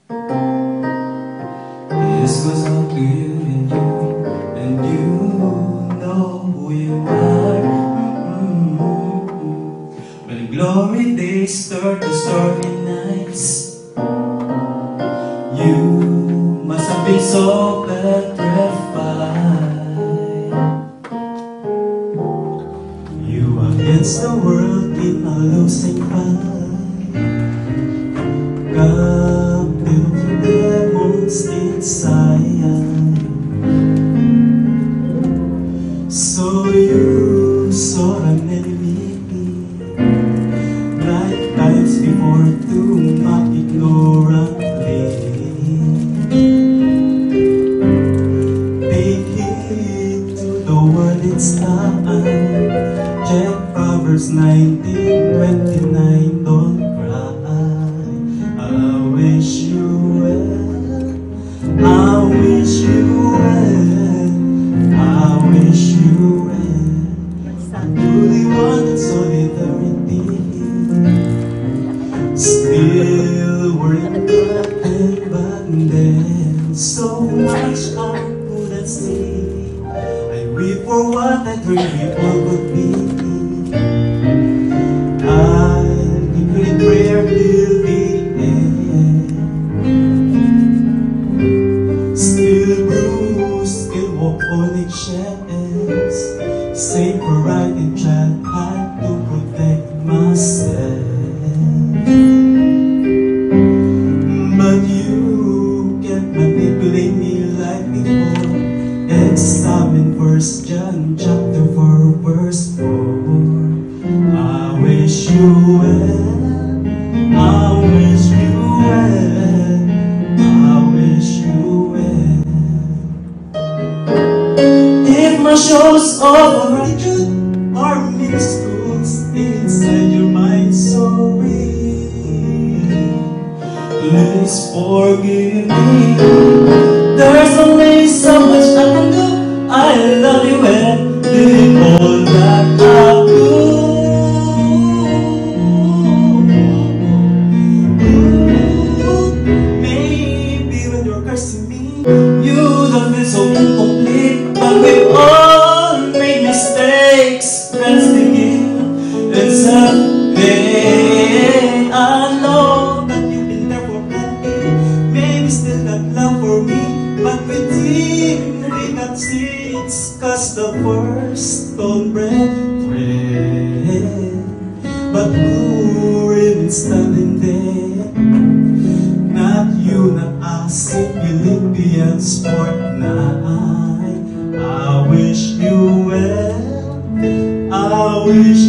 This was all to you, and you know who you are. When glory days turn to stormy nights, you must have been so petrified. You against the world in a losing fight, captive to demons inside. So you saw an enemy like times before to mock ignorantly. Take heed to the word it's time. Check Proverbs 19:29. Don't cry. I wish you well. I wish you well. I wish you well. I truly wanted solidarity. Still worrying back then. So much I couldn't see. I weep for what I dreamed people could be. I decree prayer till the end. Still bruised, still walk on eggshells. Same for right and child, had to protect myself. But you kept manipulating me like before. Examine 1 John chapter 4 verse 4. I wish you well. I wish you well. I wish you well. If my shows of gratitude are minuscule inside your mind, sorry, please forgive me. There's only so much I can do. I love you and did all that I could. Maybe when you're cursing me, you don't feel so incomplete. But we've all made mistakes, friends begin and self-pain. I know that you've been there for plenty. Maybe still got love for me, but with him we got seeds. Cause the first don't break bread. But who remains standing there? Not you, not us, Philippians 4:9. I wish you well. I wish